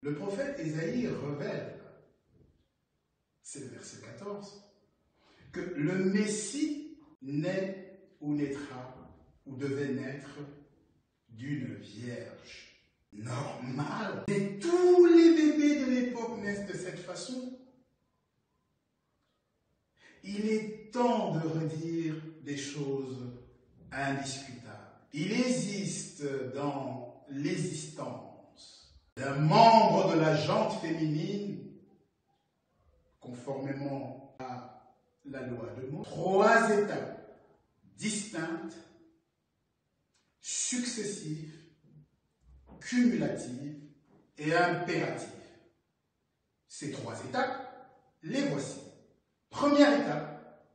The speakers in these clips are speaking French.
Le prophète Ésaïe révèle, c'est le verset 14, que le Messie naît ou naîtra ou devait naître d'une vierge normale. Et tous les bébés de l'époque naissent de cette façon. Il est temps de redire des choses indiscutables. Il existe dans l'existence d'un membre de la jante féminine, conformément à la loi de Moïse, 3 étapes distinctes, successives, cumulatives et impératives. Ces 3 étapes, les voici. Première étape,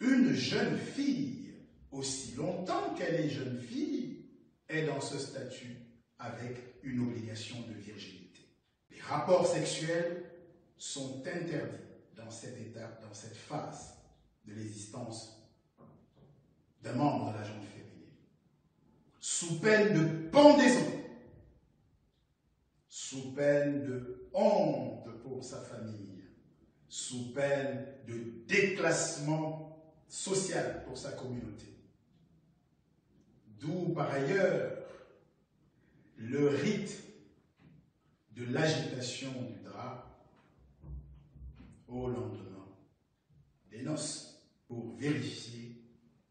une jeune fille, aussi longtemps qu'elle est jeune fille, est dans ce statut avec une obligation de virginité. Les rapports sexuels sont interdits dans cette étape, dans cette phase de l'existence d'un membre de la jante féminine, sous peine de pendaison, sous peine de honte pour sa famille, sous peine de déclassement social pour sa communauté. D'où par ailleurs le rite de l'agitation du drap au lendemain des noces pour vérifier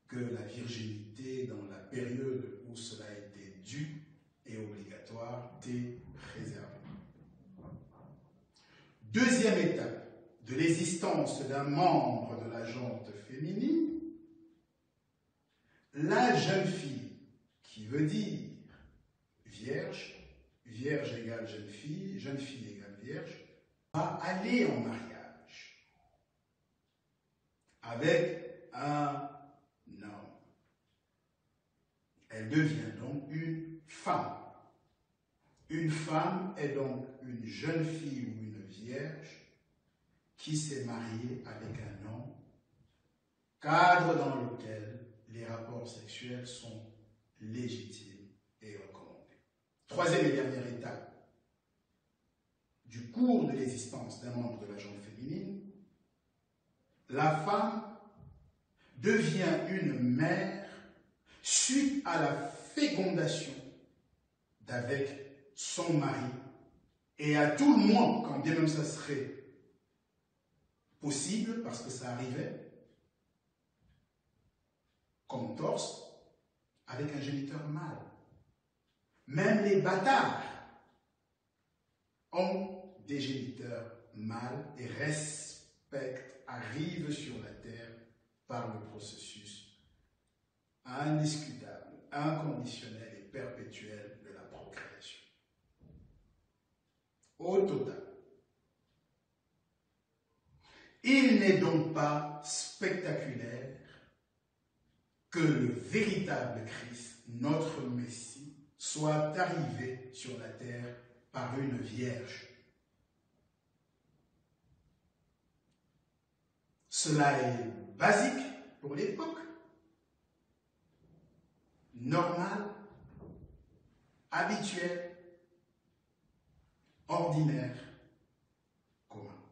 que la virginité dans la période où cela était dû et obligatoire était préservée. Deuxième étape de l'existence d'un membre de la jante féminine, la jeune fille, qui veut dire vierge, vierge égale jeune fille égale vierge, va aller en mariage avec un homme. Elle devient donc une femme. Une femme est donc une jeune fille ou une vierge qui s'est mariée avec un homme, cadre dans lequel les rapports sexuels sont légitimes et recommandés. Troisième et dernière étape du cours de l'existence d'un membre de la jante féminine, la femme devient une mère suite à la fécondation d'avec son mari et à tout le moins, quand bien même ça serait possible, parce que ça arrivait, comme torse, avec un géniteur mâle. Même les bâtards ont des géniteurs mâles et arrivent sur la terre par le processus indiscutable, inconditionnel et perpétuel de la procréation. Au total, il n'est donc pas spectaculaire que le véritable Christ, notre Messie, soit arrivé sur la terre par une vierge. Cela est basique pour l'époque, normal, habituel, ordinaire, commun.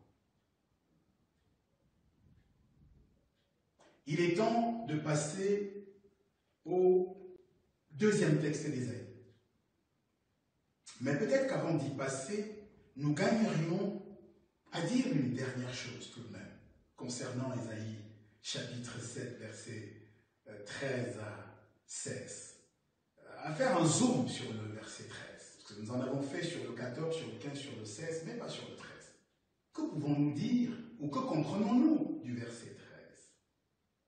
Il est temps de passer au deuxième texte d'Ésaïe. Mais peut-être qu'avant d'y passer, nous gagnerions à dire une dernière chose tout de même concernant Ésaïe, chapitre 7, versets 13 à 16. À faire un zoom sur le verset 13. Parce que nous en avons fait sur le 14, sur le 15, sur le 16, mais pas sur le 13. Que pouvons-nous dire ou que comprenons-nous du verset 13?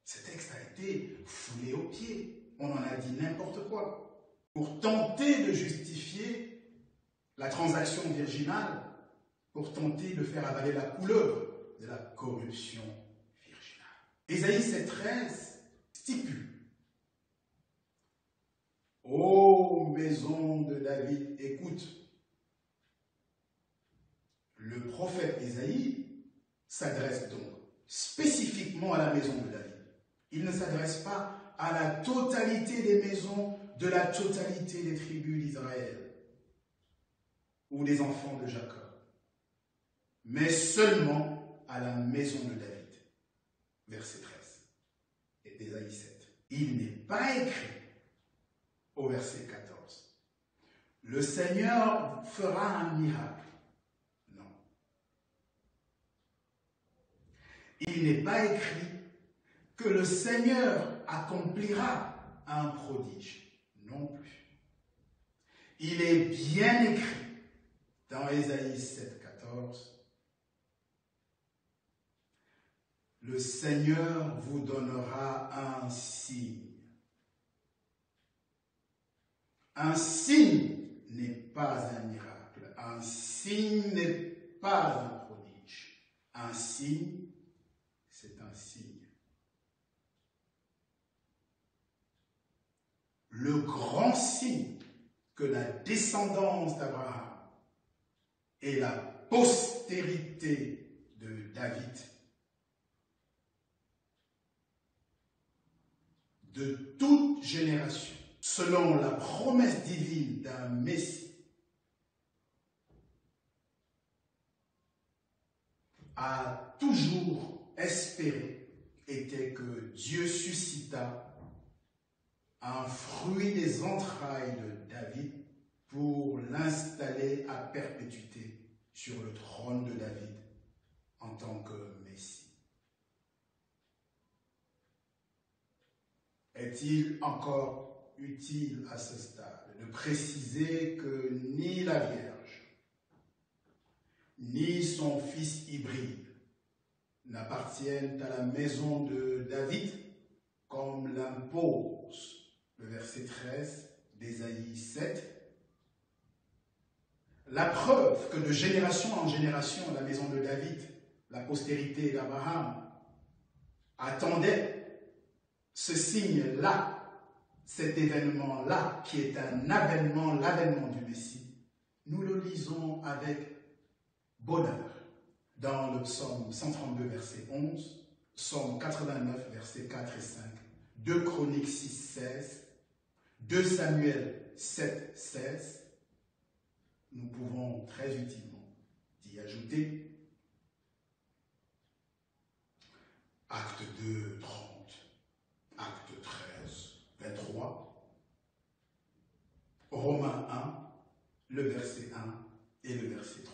Ce texte a été foulé aux pieds. On en a dit n'importe quoi. Pour tenter de justifier la transaction virginale, pour tenter de faire avaler la couleuvre de la corruption virginale. Ésaïe 7,13 stipule: ô maison de David, écoute. Le prophète Ésaïe s'adresse donc spécifiquement à la maison de David. Il ne s'adresse pas à la totalité des maisons de la totalité des tribus d'Israël, ou des enfants de Jacob, mais seulement à la maison de David. Verset 13 et d'Ésaïe 7. Il n'est pas écrit au verset 14. Le Seigneur fera un miracle. Non. Il n'est pas écrit que le Seigneur accomplira un prodige. Non plus. Il est bien écrit dans Ésaïe 7, 14. Le Seigneur vous donnera un signe. Un signe n'est pas un miracle. Un signe n'est pas un prodige. Un signe, c'est un signe. Le grand signe que la descendance d'Abraham et la postérité de David, de toute génération, selon la promesse divine d'un Messie, a toujours espéré était que Dieu suscita un fruit des entrailles de David pour l'installer à perpétuité sur le trône de David en tant que Messie. Est-il encore utile à ce stade de préciser que ni la Vierge, ni son fils hybride n'appartiennent à la maison de David, comme l'impose le verset 13 d'Ésaïe 7. La preuve que de génération en génération, la maison de David, la postérité d'Abraham, attendait ce signe-là, cet événement-là, qui est un avènement, l'avènement du Messie, nous le lisons avec bonheur dans le psaume 132, verset 11, psaume 89, versets 4 et 5, 2 Chroniques 6, 16, 2 Samuel 7, 16. Nous pouvons très utilement y ajouter Acte 2, 30, Acte 13, 23, Romains 1, le verset 1 et le verset 3.